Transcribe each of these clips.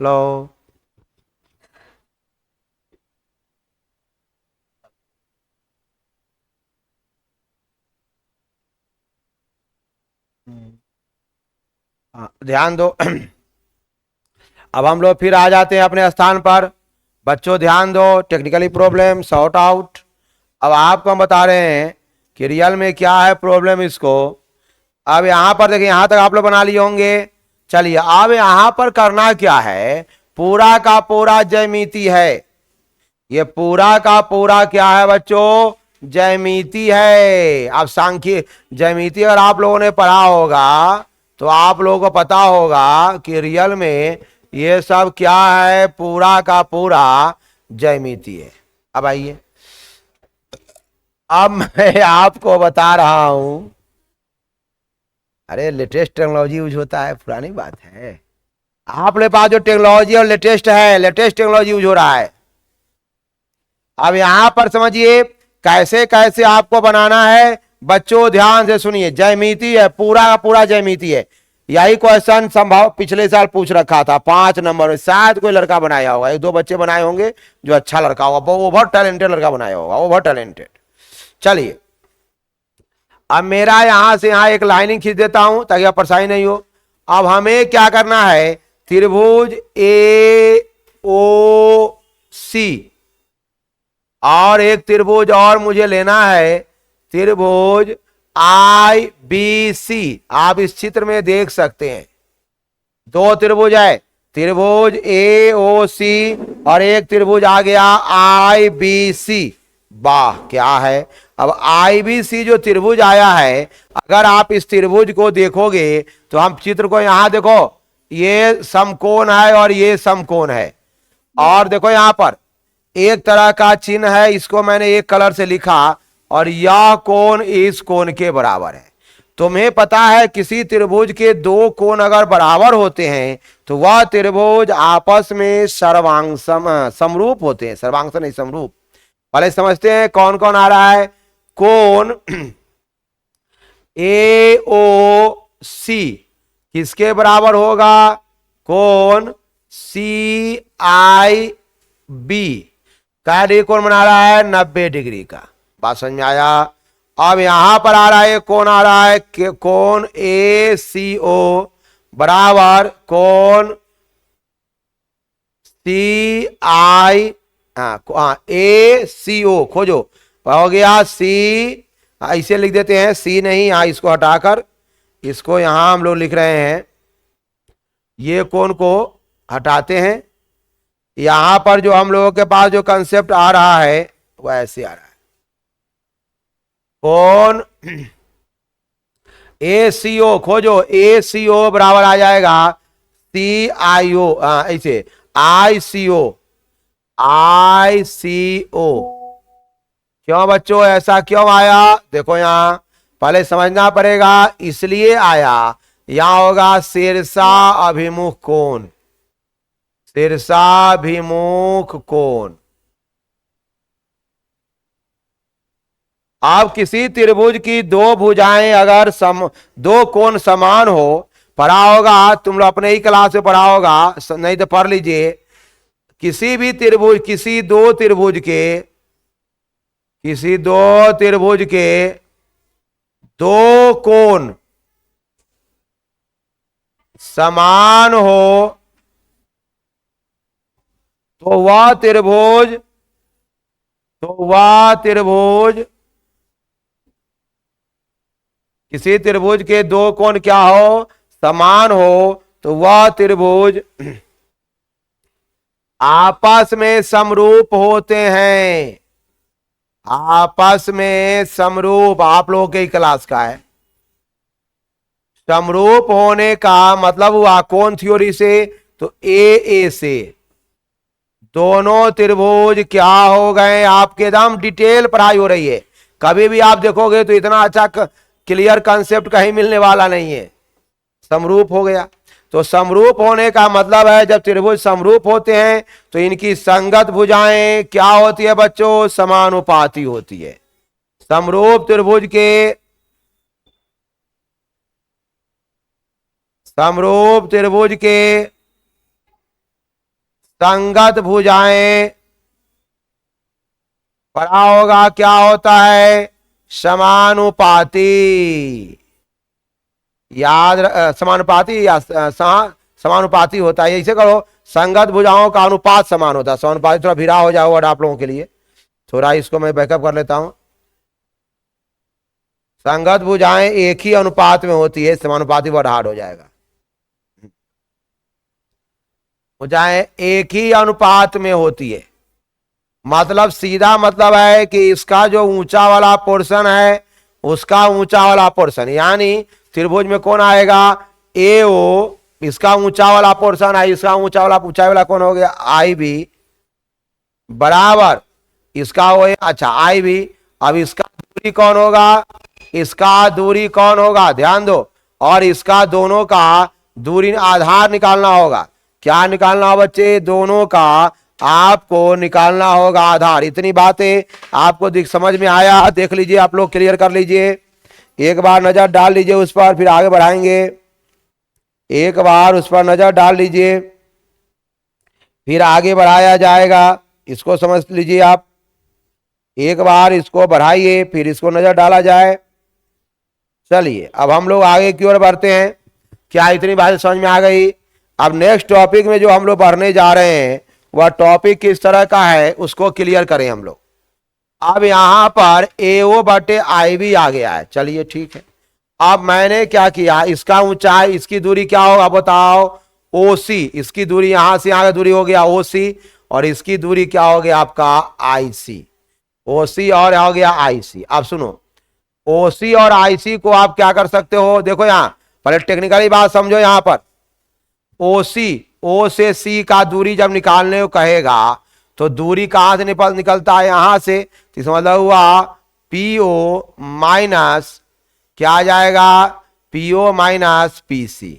लो। ध्यान दो। अब हम लोग फिर आ जाते हैं अपने स्थान पर। बच्चों ध्यान दो, टेक्निकली प्रॉब्लम सॉर्ट आउट। अब आपको हम बता रहे हैं कि रियल में क्या है प्रॉब्लम इसको। अब यहां पर देखिए, यहां तक आप लोग बना लिए होंगे। चलिए अब यहां पर करना क्या है, पूरा का पूरा ज्यामिति है। ये पूरा का पूरा क्या है बच्चों, ज्यामिति है। अब सांख्यिक ज्यामिति अगर आप लोगों ने पढ़ा होगा तो आप लोगों को पता होगा कि रियल में ये सब क्या है, पूरा का पूरा ज्यामिति है। अब आइए, अब मैं आपको बता रहा हूं। अरे लेटेस्ट टेक्नोलॉजी यूज होता है, पुरानी बात है। आप लोग पास जो टेक्नोलॉजी और लेटेस्ट है, लेटेस्ट टेक्नोलॉजी यूज हो रहा है। अब यहां पर समझिए कैसे कैसे आपको बनाना है। बच्चों ध्यान से सुनिए, ज्यामिति है, पूरा का पूरा ज्यामिति है। यही क्वेश्चन संभव पिछले साल पूछ रखा था 5 नंबर में, शायद कोई लड़का बनाया होगा, 1-2 बच्चे बनाए होंगे जो अच्छा लड़का होगा, ओवर टैलेंटेड लड़का बनाया होगा, ओवर टैलेंटेड। चलिए अब मेरा यहां से यहां एक लाइनिंग खींच देता हूं ताकि आप परेशानी नहीं हो। अब हमें क्या करना है, त्रिभुज ए ओ सी और एक त्रिभुज और मुझे लेना है, त्रिभुज आई बी सी। आप इस चित्र में देख सकते हैं 2 त्रिभुज है, त्रिभुज ए ओ सी और एक त्रिभुज आ गया आई बी सी। वाह क्या है। अब आई बी सी जो त्रिभुज आया है, अगर आप इस त्रिभुज को देखोगे तो हम चित्र को यहां देखो, ये समकोण है और ये समकोण है। और देखो यहां पर एक तरह का चिन्ह है, इसको मैंने एक कलर से लिखा, और यह कोण इस कोण के बराबर है। तुम्हें पता है किसी त्रिभुज के 2 कोण अगर बराबर होते हैं तो वह त्रिभुज आपस में सर्वांग समरूप होते हैं। सर्वांश नहीं, समरूप। पहले समझते हैं कौन कौन आ रहा है। कोण ए ओ सी किसके बराबर होगा, कोण सी आई बी क्या डिग्री कोण बना रहा है, 90 डिग्री का। बात समझ में आया। अब यहां पर आ रहा है कौन आ रहा है, कोण ए सी ओ बराबर कोण सी आई, ए सी ओ खोजो, हो गया सी। इसे लिख देते हैं सी नहीं, इसको हटाकर इसको यहां हम लोग लिख रहे हैं, ये कोण को हटाते हैं। यहां पर जो हम लोगों के पास जो कंसेप्ट आ रहा है वो ऐसे आ रहा है, कौन ए सी ओ खोजो, ए सी ओ बराबर आ जाएगा सी आई ओ, ऐसे आई सी ओ, आई सी ओ। क्यों बच्चों ऐसा क्यों आया, देखो यहां पहले समझना पड़ेगा, इसलिए आया। यहां होगा शीर्षा अभिमुख कोण, शीर्षाभिमुख कोण। आप किसी त्रिभुज की 2 भुजाएं अगर 2 कोण समान हो, पढ़ा होगा तुम लोग अपने ही क्लास में पढ़ा होगा, नहीं तो पढ़ लीजिए। किसी भी त्रिभुज, किसी 2 त्रिभुज के, किसी 2 त्रिभुज के 2 कोण समान हो तो वह त्रिभुज, किसी त्रिभुज के 2 कोण क्या हो, समान हो तो वह त्रिभुज आपस में समरूप होते हैं। आपस में समरूप, आप लोगों के क्लास का है। समरूप होने का मतलब हुआ कौन थ्योरी से, तो ए से दोनों त्रिभुज क्या हो गए, आपके एकदम डिटेल पढ़ाई हो रही है। कभी भी आप देखोगे तो इतना अच्छा क्लियर कंसेप्ट कहीं मिलने वाला नहीं है। समरूप हो गया, तो समरूप होने का मतलब है जब त्रिभुज समरूप होते हैं तो इनकी संगत भुजाएं क्या होती है बच्चों, समानुपाती होती है। समरूप त्रिभुज के, समरूप त्रिभुज के संगत भुजाएं पढ़ा होगा क्या होता है, समानुपाती। समानुपाती या समानुपाती होता है। ऐसे करो, संगत भुजाओं का अनुपात समान होता है। समानुपाती थोड़ा भिड़ा हो जाओ वर्ड आप लोगों के लिए, थोड़ा इसको मैं बैकअप कर लेता हूं। संगत भुजाएं एक ही अनुपात में होती है, समानुपाती वर्ड हार्ड हो जाएगा। भुजाएं एक ही अनुपात में होती है, मतलब सीधा मतलब है कि इसका जो ऊंचा वाला पोर्शन है उसका ऊंचा वाला पोर्शन, यानी त्रिभुज में कौन आएगा, ए ओ, इसका ऊंचा वाला पोर्शन है, इसका ऊंचा वाला ऊंचाई वाला कौन हो गया, आई बी, बराबर इसका वो, अच्छा आई बी। अब इसका दूरी कौन होगा, इसका दूरी कौन होगा, ध्यान दो, और इसका दोनों का दूरी आधार निकालना होगा। क्या निकालना होगा बच्चे, दोनों का आपको निकालना होगा आधार। इतनी बातें आपको समझ में आया, देख लीजिए आप लोग, क्लियर कर लीजिए, एक बार नजर डाल लीजिए उस पर, फिर आगे बढ़ाएंगे। एक बार उस पर नजर डाल लीजिए, फिर आगे बढ़ाया जाएगा। इसको समझ लीजिए आप, एक बार इसको बढ़ाइए फिर इसको नजर डाला जाए। चलिए अब हम लोग आगे की ओर बढ़ते हैं। क्या इतनी बात समझ में आ गई? अब नेक्स्ट टॉपिक में जो हम लोग पढ़ने जा रहे हैं वह टॉपिक किस तरह का है उसको क्लियर करें हम लोग। अब यहां पर AO बटे IB आ गया है, चलिए ठीक है। अब मैंने क्या किया, इसका ऊंचाई, इसकी दूरी क्या होगा बताओ, OC, इसकी दूरी यहां से यहां की दूरी हो गया OC, और इसकी दूरी क्या हो गया आपका IC, OC और हो गया IC। अब सुनो, OC और IC को आप क्या कर सकते हो, देखो यहां पहले टेक्निकली बात समझो। यहां पर OC, O से C का दूरी जब निकालने को कहेगा तो दूरी कहां से निकलता है, यहां से, तो इसका मतलब हुआ PO माइनस क्या आ जाएगा, PO माइनस PC,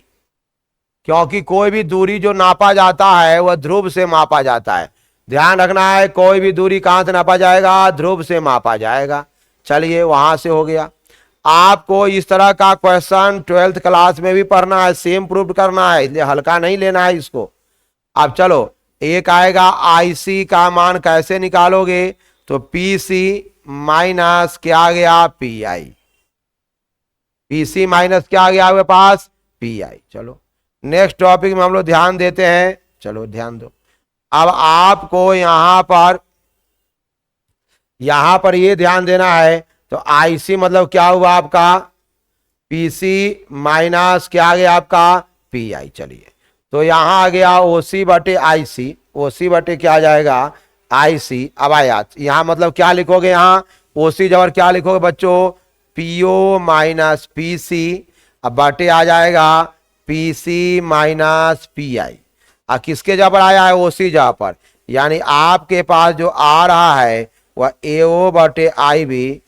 क्योंकि कोई भी दूरी जो नापा जाता है वह ध्रुव से मापा जाता है। ध्यान रखना है, कोई भी दूरी कहां से नापा जाएगा, ध्रुव से मापा जाएगा। चलिए वहां से हो गया। आपको इस तरह का क्वेश्चन 12th क्लास में भी पढ़ना है, सेम प्रूफ करना है, इसलिए हल्का नहीं लेना है इसको। अब चलो, एक आएगा IC का मान कैसे निकालोगे, तो PC माइनस क्या आ गया PI, PC माइनस क्या आ गया आपके पास PI। चलो नेक्स्ट टॉपिक में हम लोग ध्यान देते हैं, चलो ध्यान दो। अब आपको यहां पर ये ध्यान देना है, तो IC मतलब क्या हुआ आपका PC माइनस क्या आ गया आपका PI। चलिए तो यहां आ गया OC बटे IC, OC बटे क्या आ जाएगा IC। अब आया यहां मतलब क्या लिखोगे, यहां OC जबर क्या लिखोगे बच्चों, PO माइनस PC, अब बटे आ जाएगा PC माइनस PI। अब किसके जबर आया है, OC जगह पर, यानी आपके पास जो आ रहा है वह AO बटे IB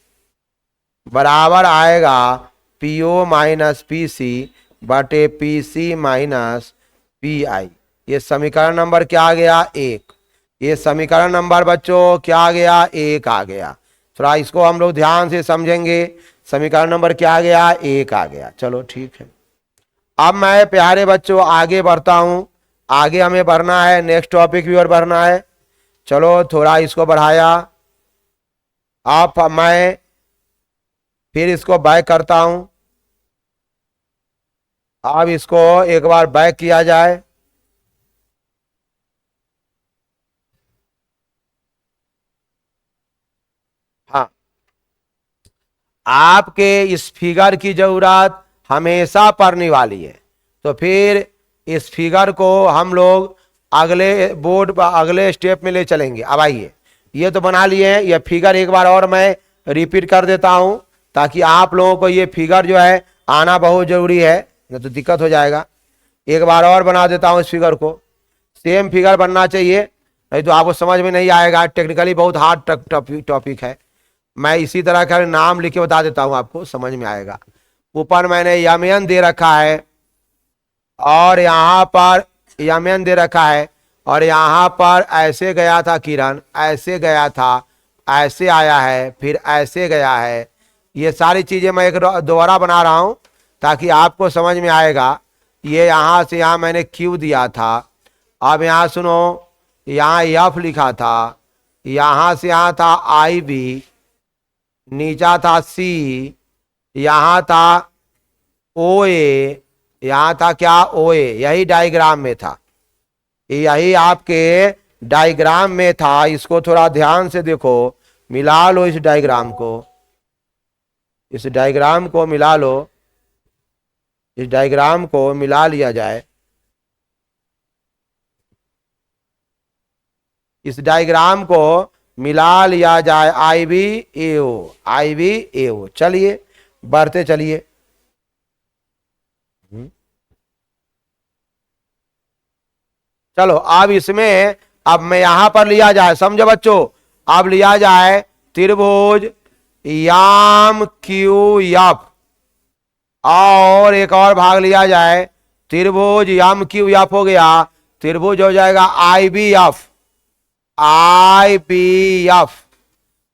बराबर आएगा PO माइनस PC बटे PC माइनस PI। ये समीकरण नंबर क्या आ गया, 1। ये समीकरण नंबर बच्चों क्या आ गया, 1 आ गया। थोड़ा इसको हम लोग ध्यान से समझेंगे, समीकरण नंबर क्या आ गया, 1 आ गया। चलो ठीक है। अब मैं प्यारे बच्चों आगे बढ़ता हूं, आगे हमें बढ़ना है, नेक्स्ट टॉपिक भी और बढ़ना है। चलो थोड़ा इसको बढ़ाया, अब मैं फिर इसको बैक करता हूं। अब इसको एक बार बैक किया जाए। हाँ, आपके इस फिगर की जरूरत हमेशा पड़ने वाली है, तो फिर इस फिगर को हम लोग अगले बोर्ड पर अगले स्टेप में ले चलेंगे। अब आइए, ये तो बना लिए हैं, ये फिगर एक बार और मैं रिपीट कर देता हूं ताकि आप लोगों को ये फिगर जो है आना बहुत जरूरी है, नहीं तो दिक्कत हो जाएगा। एक बार और बना देता हूं इस फिगर को, सेम फिगर बनना चाहिए, नहीं तो आपको समझ में नहीं आएगा, टेक्निकली बहुत हार्ड टॉपिक है। मैं इसी तरह का नाम लिख के बता देता हूं, आपको समझ में आएगा। ऊपर मैंने यमन दे रखा है और यहाँ पर यमन दे रखा है, और यहाँ पर ऐसे गया था किरण, ऐसे गया था, ऐसे आया है, फिर ऐसे गया है। ये सारी चीजें मैं एक दोबारा बना रहा हूं ताकि आपको समझ में आएगा। ये यहाँ से यहाँ मैंने क्यू दिया था। अब यहाँ सुनो, यहाँ एफ लिखा था, यहां से यहां था आई बी, नीचा था सी, यहां था ओ ए, यहां था क्या ओ ए, यही डायग्राम में था, यही आपके डायग्राम में था। इसको थोड़ा ध्यान से देखो, मिला लो इस डायग्राम को, इस डायग्राम को मिला लो, इस डायग्राम को मिला लिया जाए। इस डायग्राम को मिला लिया जाए, आई बी ए ओ, आई बी ए ओ। चलिए बढ़ते चलिए। चलो अब इसमें, अब मैं यहां पर लिया जाए, समझो बच्चों, अब लिया जाए त्रिभुज याम क्यू एफ, और एक और भाग लिया जाए त्रिभुज याम क्यू एफ, हो गया त्रिभुज हो जाएगा आई बी एफ, आई बी एफ,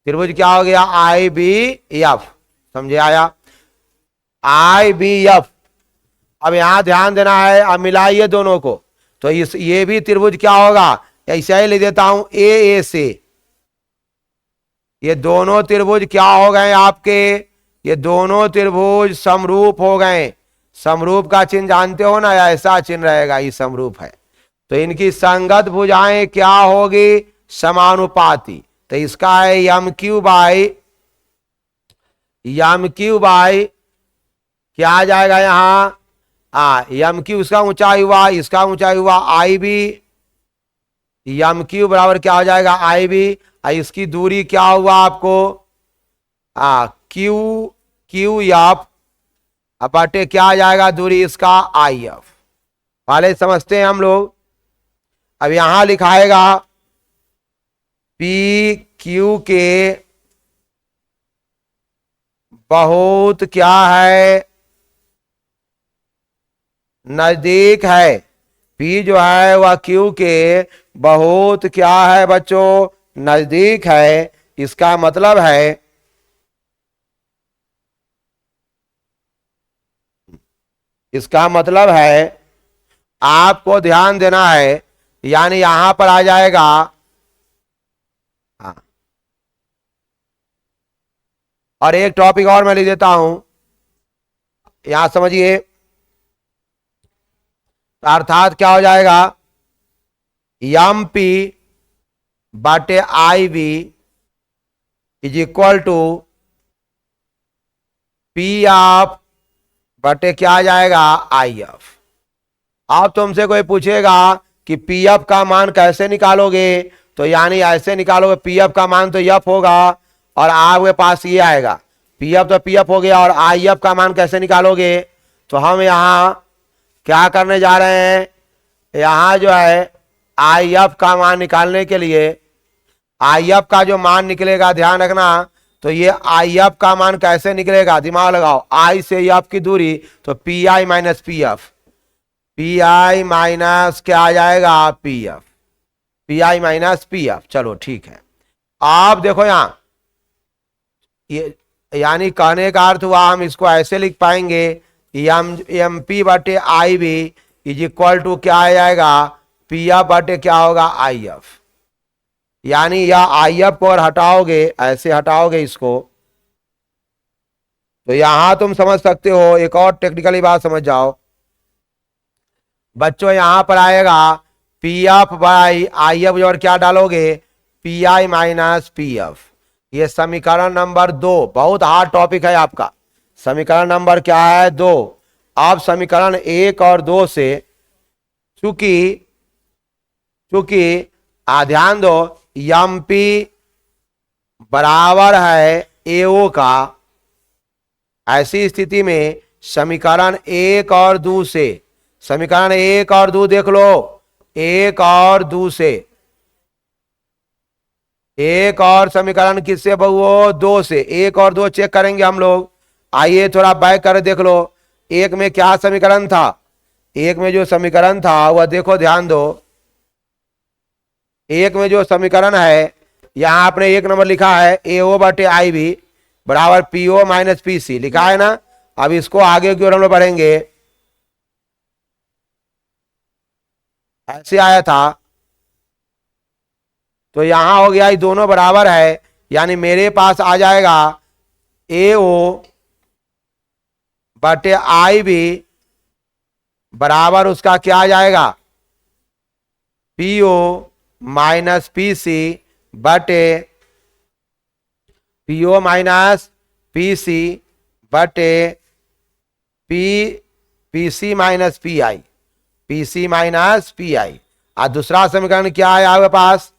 त्रिभुज क्या हो गया आई बी एफ, समझे आया, आई बी एफ। अब यहां ध्यान देना है, अब मिलाइए दोनों को, तो इस ये भी त्रिभुज क्या होगा, ऐसा ही लिख देता हूं ए से, ये दोनों त्रिभुज क्या हो गए आपके, ये दोनों त्रिभुज समरूप हो गए। समरूप का चिन्ह जानते हो ना, ऐसा चिन्ह रहेगा, ये समरूप है, तो इनकी संगत भुजाएं क्या होगी, समानुपाती। तो इसका है M Q by, M Q by क्या आ जाएगा यहाँ, यम क्यू इसका ऊंचाई हुआ, इसका ऊंचाई हुआ आई बी, यम क्यू बराबर क्या हो जाएगा आई बी, इसकी दूरी क्या हुआ आपको क्यू, क्यू एफ, बटे क्या आ जाएगा दूरी इसका आई एफ, पहले समझते हैं हम लोग। अब यहां लिखाएगा पी क्यू के बहुत क्या है, नजदीक है, पी जो है वह क्यू के बहुत क्या है बच्चों, नजदीक है। इसका मतलब है, इसका मतलब है आपको ध्यान देना है, यानी यहां पर आ जाएगा, और एक टॉपिक और मैं लिख देता हूं, यहां समझिए, अर्थात क्या हो जाएगा एम पी बटे I B is equal to P F बटे क्या आ जाएगा आई एफ। अब तुमसे कोई पूछेगा कि पी एफ का मान कैसे निकालोगे, तो यानी ऐसे निकालोगे, पी एफ का मान तो एफ होगा और आपके पास ये आएगा, पी एफ तो पी एफ हो गया, और आई एफ का मान कैसे निकालोगे, तो हम यहाँ क्या करने जा रहे हैं, यहां जो है आई एफ का मान निकालने के लिए, आई एफ का जो मान निकलेगा ध्यान रखना, तो ये आई एफ का मान कैसे निकलेगा, दिमाग लगाओ, आई से एफ की दूरी, तो P I minus P F, P I minus क्या आ जाएगा P F, P I minus P F. चलो ठीक है, आप देखो यहां, ये यानी कहने का अर्थ हुआ, हम इसको ऐसे लिख पाएंगे, एम पी बटे I B is equal to क्या आ जाएगा पी एफ बटे क्या होगा आई एफ, यानी यह आई एफ को और हटाओगे, ऐसे हटाओगे इसको, तो यहां तुम समझ सकते हो। एक और टेक्निकली बात समझ जाओ बच्चों, यहां पर आएगा P F by I F, और क्या डालोगे P I minus P F. ये समीकरण नंबर 2, बहुत हार्ड टॉपिक है आपका, समीकरण नंबर क्या है 2। आप समीकरण 1 और 2 से, चूंकि ध्यान दो, एम पी बराबर है एओ का, ऐसी स्थिति में समीकरण 1 और 2 से, समीकरण 1 और 2 देख लो, 1 और 2 से, एक और समीकरण किससे बहुओ 2 से, 1 और 2 चेक करेंगे हम लोग। आइए थोड़ा बैक कर देख लो, एक में क्या समीकरण था, एक में जो समीकरण था वह देखो, ध्यान दो, एक में जो समीकरण है, यहां आपने 1 नंबर लिखा है ए ओ बटे आई बी बराबर P O minus P C लिखा है ना। अब इसको आगे की ओर हम लोग बढ़ेंगे, ऐसे आया था तो यहां हो गया ये दोनों बराबर है, यानी मेरे पास आ जाएगा AO बटे IB बराबर उसका क्या आ जाएगा, PO माइनस PC बटे PO माइनस PC बटे PC minus PI, PC minus PI। और दूसरा समीकरण क्या है आपके पास,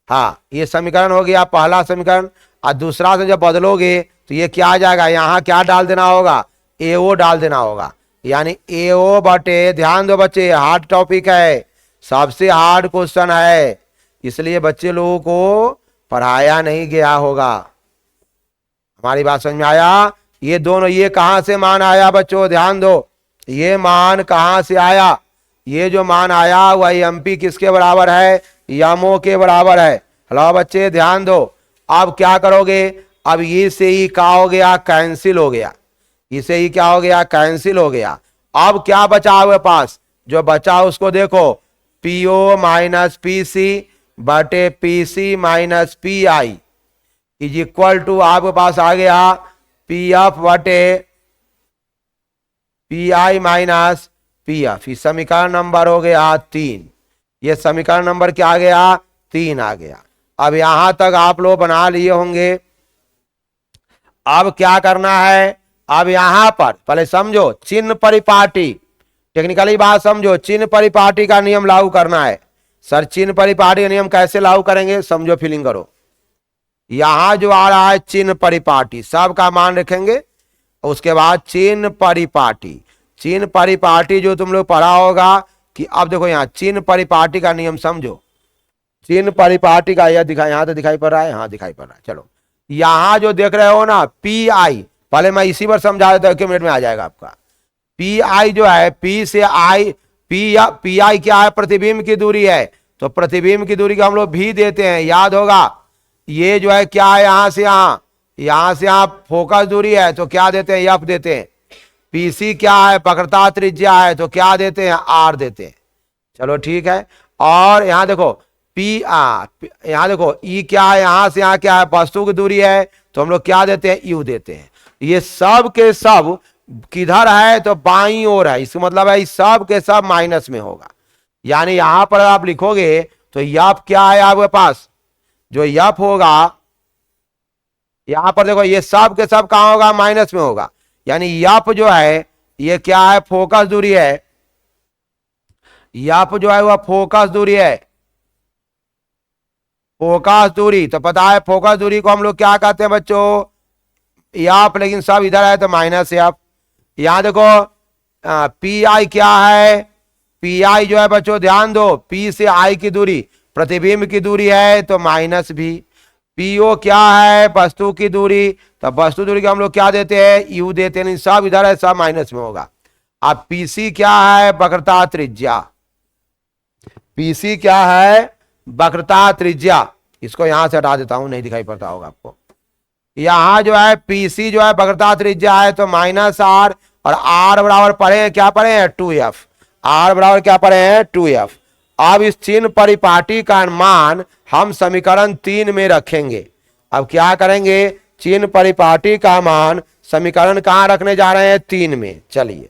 हाँ ये समीकरण हो गया पहला समीकरण। और दूसरा से जब बदलोगे तो ये क्या आ जाएगा, यहां क्या डाल देना होगा, AO डाल देना होगा, यानी AO बटे, ध्यान दो बच्चे हार्ड टॉपिक है, सबसे हार्ड क्वेश्चन है, इसलिए बच्चे लोगों को पढ़ाया नहीं गया होगा। हमारी बात समझ में आया। ये दोनों, ये कहां से मान आया बच्चों, ध्यान दो, ये मान कहां से आया, ये जो मान आया वह MP किसके बराबर है, MO के बराबर है। हेलो बच्चे ध्यान दो। अब क्या करोगे, अब ये से ही क्या हो गया, कैंसिल हो गया, इसे ही क्या हो गया, कैंसिल हो गया। अब क्या बचा हुए पास, जो बचा उसको देखो, PO माइनस PC बटे PC minus PI is equal to आपके पास आ गया PF बटे PI माइनस PF। इस समीकरण नंबर हो गया 3, ये समीकरण नंबर क्या आ गया, 3 आ गया। अब यहां तक आप लोग बना लिए होंगे। अब क्या करना है, अब यहां पर पहले समझो चिन्ह परिपाटी, टेक्निकली बात समझो, चिन्ह परिपाटी का नियम लागू करना है। सर चिन्ह परिपाटी का नियम कैसे लागू करेंगे, समझो फीलिंग करो। यहां जो आ रहा है चिन्ह परिपाटी, सबका मान रखेंगे, उसके बाद चिन्ह परिपाटी, चिन्ह परिपाटी जो तुम लोग पढ़ा होगा कि अब देखो यहाँ चिन्ह परिपाटी का नियम समझो। चिन्ह परिपाटी का यह दिखाई, यहां तो दिखाई पड़ रहा है, हाँ दिखाई पड़ रहा है। चलो यहां जो देख रहे हो ना PI, पहले मैं इसी पर समझा देता हूं, 1 मिनट में आ जाएगा आपका। PI जो है, P से I, PI क्या है, प्रतिबिंब की दूरी है, तो प्रतिबिंब की दूरी को हम लोग भी देते हैं, याद होगा। ये जो है क्या है, यहां से यहां, यहां से यहां फोकस दूरी है, तो क्या देते हैं, F देते हैं। PC क्या है, वक्रता त्रिज्या है, तो क्या देते हैं, R देते हैं। चलो ठीक है। और यहां देखो यहां देखो E क्या है, यहां से यहां क्या है, वस्तु की दूरी है, तो हम लोग क्या देते हैं, U देते हैं। ये सब के सब किधर है, तो बाईं ओर है, इसका मतलब है सब के सब माइनस में होगा। यानी यहां पर आप लिखोगे तो F क्या है आपके पास, जो F होगा यहां पर देखो, ये सब के सब कहां होगा, माइनस में होगा। यानी F जो है ये क्या है, फोकस दूरी है, F जो है वह फोकस दूरी है, फोकस दूरी। तो पता है फोकस दूरी को हम लोग क्या कहते हैं बच्चों, F, लेकिन सब इधर है तो माइनस F। यहां देखो PI क्या है, PI जो है बच्चों ध्यान दो, P से I की दूरी प्रतिबिंब की दूरी है, तो माइनस भी। PO क्या है, वस्तु की दूरी, तो वस्तु दूरी को हम लोग क्या देते हैं, U देते हैं, सब इधर है, सब माइनस में होगा। अब PC क्या है, वक्रता त्रिज्या, PC क्या है, वक्रता त्रिज्या। इसको यहां से हटा देता हूं, नहीं दिखाई पड़ता होगा आपको। यहां जो है PC जो है वक्रता त्रिज्या है, तो माइनस R, और R बराबर पढ़े हैं, क्या पढ़े हैं, 2F। R बराबर क्या पढ़े हैं, 2F। अब इस चिन्ह परिपाटी का मान हम समीकरण 3 में रखेंगे। अब क्या करेंगे, चिन्ह परिपाटी का मान समीकरण कहां रखने जा रहे हैं, 3 में। चलिए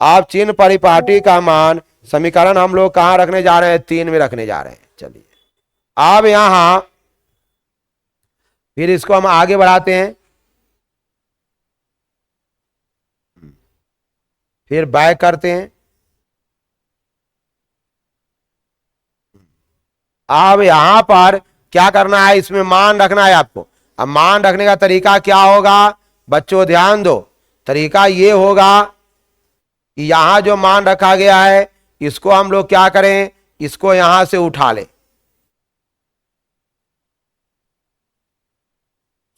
अब चिन्ह परिपाटी का मान समीकरण हम लोग कहां रखने जा रहे हैं, 3 में रखने जा रहे हैं। चलिए अब यहां फिर इसको हम आगे बढ़ाते हैं, फिर बैक करते हैं। अब यहां पर क्या करना है, इसमें मान रखना है आपको। अब मान रखने का तरीका क्या होगा बच्चों, ध्यान दो, तरीका ये होगा कि यहां जो मान रखा गया है इसको हम लोग क्या करें, इसको यहां से उठा ले,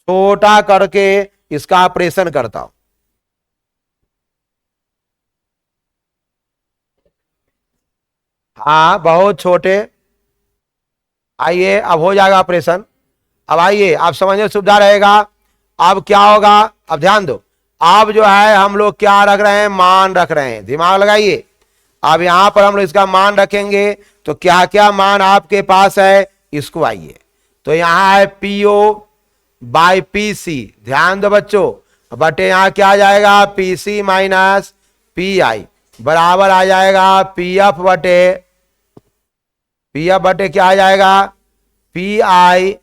छोटा करके इसका ऑपरेशन करता हूं। हाँ बहुत छोटे, आइए अब हो जाएगा ऑपरेशन। अब आइए आप समझने में सुविधा रहेगा। अब क्या होगा, अब ध्यान दो, अब जो है हम लोग क्या रख रहे हैं, मान रख रहे हैं, दिमाग लगाइए। अब यहां पर हम लोग इसका मान रखेंगे, तो क्या क्या मान आपके पास है, इसको आइए तो यहां है पीओ बाई पीसी, ध्यान दो बच्चों, बटे यहां क्या आ जाएगा पीसी माइनस पीआई बराबर आ जाएगा पीएफ बटे क्या आ जाएगा पीआई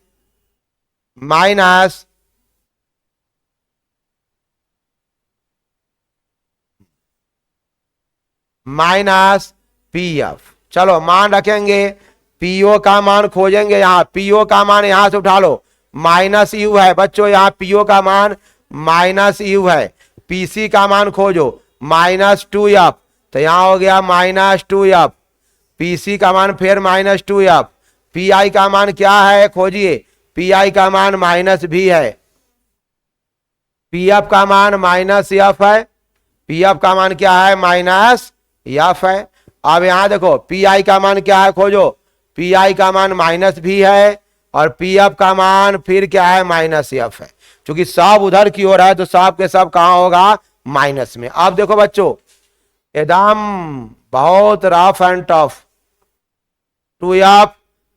माइनस पीएफ। चलो मान रखेंगे, पीओ का मान खोजेंगे, यहां पीओ का मान यहां से उठा लो, माइनस यू है बच्चों, यहां पीओ का मान माइनस यू है, पीसी का मान खोजो -2f, तो यहां हो गया -2f, पीसी का मान फिर -2f, पीआई का मान क्या है खोजिए, पीआई का मान -भी है, पीएफ का मान -f है, पीएफ का मान क्या है -f है। अब यहां देखो पीआई का मान क्या है खोजो, पीआई का मान भी है और पीएफ का मान फिर क्या है -f है, क्योंकि सब उधर की ओर है तो सब के सब कहां होगा माइनस में। अब देखो बच्चों एकदम बहुत rough and tough, 2f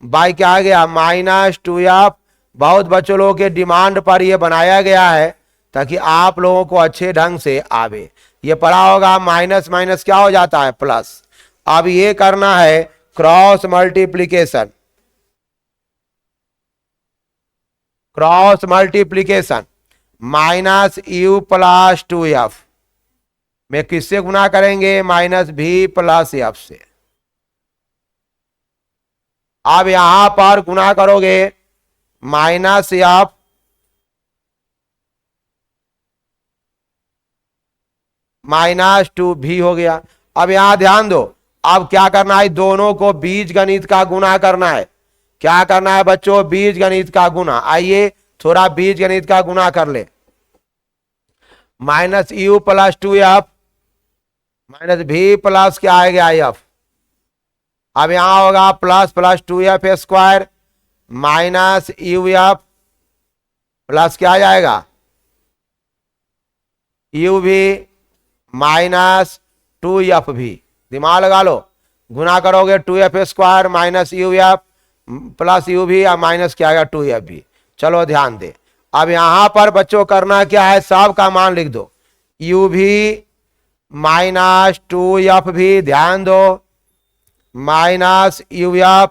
by क्या आ गया -2f। बहुत बच्चों लोगों के डिमांड पर यह बनाया गया है ताकि आप लोगों को अच्छे ढंग से आवे। ये पढ़ा होगा माइनस माइनस क्या हो जाता है प्लस। अब ये करना है क्रॉस मल्टीप्लीकेशन, -u + 2f में किससे गुना करेंगे -v + f से। अब यहां पर गुना करोगे -f -2v हो गया। अब यहां ध्यान दो, अब क्या करना है दोनों को बीज गणित का गुना करना है। क्या करना है बच्चों बीज गणित का गुना। आइए थोड़ा बीज गणित का गुना कर ले, -u + 2f -v + क्या आएगा f। अब यहां होगा ++2f² -uf प्लस क्या आ जाएगा uv -2f भी। दिमाग लगा लो, गुना करोगे 2f² -uf प्लस uv और माइनस क्या आएगा 2f भी। चलो ध्यान दे, अब यहां पर बच्चों करना क्या है सब का मान लिख दो, uv -2f भी, ध्यान दो -uf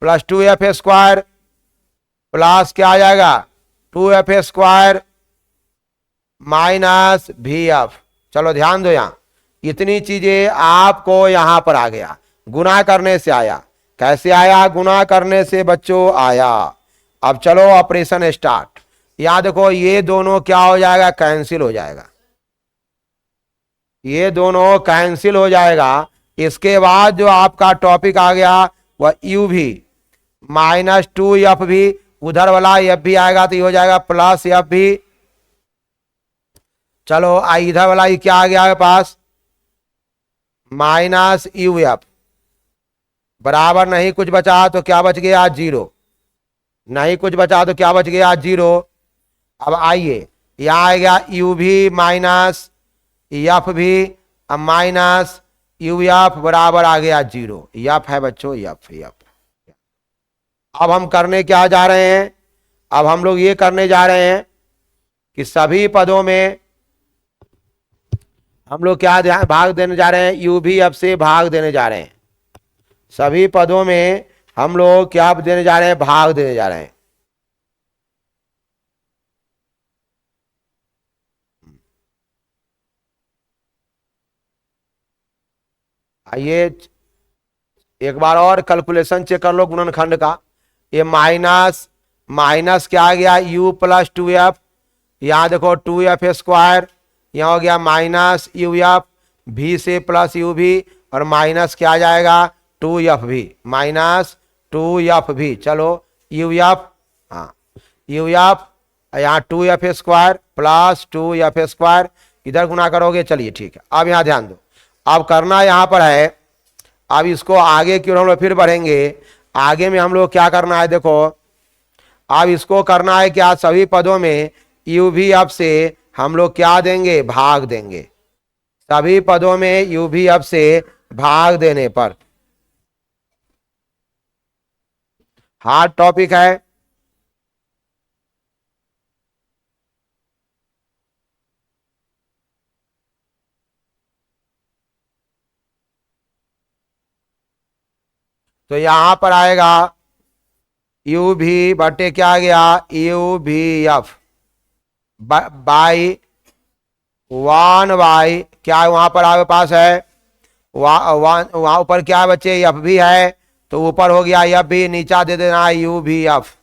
प्लस 2f² प्लस क्या आ जाएगा 2f² -vf। चलो ध्यान दो, यहां इतनी चीजें आपको यहां पर आ गया, गुना करने से आया। कैसे आया गुना करने से बच्चों आया। अब चलो ऑपरेशन स्टार्ट। यहां देखो ये दोनों क्या हो जाएगा कैंसिल हो जाएगा, ये दोनों कैंसिल हो जाएगा। इसके बाद जो आपका टॉपिक आ गया वह u भी -2f भी, उधर वाला f भी आएगा तो ये हो जाएगा +f भी। चलो इधर वाला ये क्या आ गया है पास -uf बराबर, नहीं कुछ बचा तो क्या बच गया 0, नहीं कुछ बचा तो क्या बच गया 0। अब आइए यहां आ गया u भी -f भी, अब -uf बराबर आ गया 0, f है बच्चों f। अब हम करने क्या जा रहे हैं, अब हम लोग ये करने जा रहे हैं कि सभी पदों में हम लोग क्या भाग देने जा रहे हैं uv से भाग देने जा रहे हैं। सभी पदों में हम लोग क्या देने जा रहे हैं भाग देने जा रहे हैं। आइए एक बार और कैलकुलेशन चेक कर लो गुणनखंड का। ये माइनस क्या आ गया u + 2f, यहां देखो 2f², यहां हो गया -uf, v से प्लस uv और माइनस क्या आ जाएगा 2f भी, -2f भी। चलो uf, हाँ uf यहाँ 2f² प्लस 2f², इधर गुना करोगे। चलिए ठीक है, अब यहाँ ध्यान दो, अब करना यहाँ पर है, अब इसको आगे की ओर हम लोग फिर बढ़ेंगे। आगे में हम लोग क्या करना है देखो, अब इसको करना है क्या सभी पदों में uv से हम लोग क्या देंगे भाग देंगे। सभी पदों में uv से भाग देने पर हार्ड टॉपिक है। तो यहां पर आएगा यू भी बटे क्या आ गया, यू भी एफ बाई वन बाई क्या वहां पर आपके पास है, वहां ऊपर क्या है बच्चे, एफ भी है, तो ऊपर हो गया एफ भी, नीचा दे देना यू भी एफ।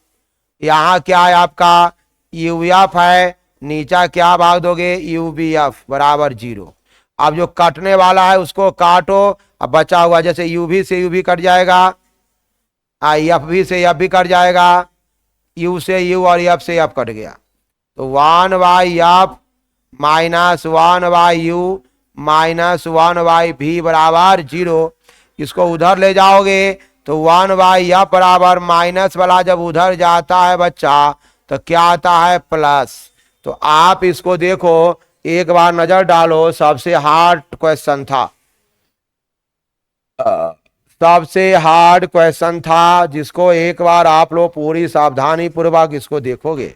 यहाँ क्या है आपका यू एफ है, नीचा क्या भाग दोगे यू बी एफ बराबर 0। अब जो कटने वाला है उसको काटो, अब बचा हुआ जैसे यू भी से यू भी कट जाएगा, एफ भी से एफ भी कट जाएगा, यू से यू और एफ से एफ कट गया, तो one by F minus one by you minus one by भी बराबर 0। इसको उधर ले जाओगे तो वन बाई एफ बराबर माइनस वाला जब उधर जाता है बच्चा तो क्या आता है प्लस। तो आप इसको देखो, एक बार नजर डालो, सबसे हार्ड क्वेश्चन था, सबसे हार्ड क्वेश्चन था, जिसको एक बार आप लोग पूरी सावधानी पूर्वक इसको देखोगे।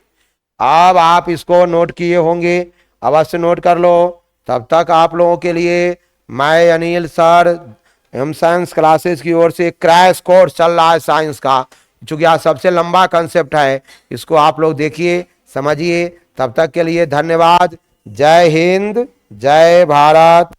अब आप इसको नोट किए होंगे, अवश्य नोट कर लो। तब तक आप लोगों के लिए मैं Anil sir M science classes की ओर से क्रैश कोर्स चल रहा है साइंस का, चूंकि आज सबसे लंबा कंसेप्ट है, इसको आप लोग देखिए समझिए। तब तक के लिए धन्यवाद। जय हिंद, जय भारत।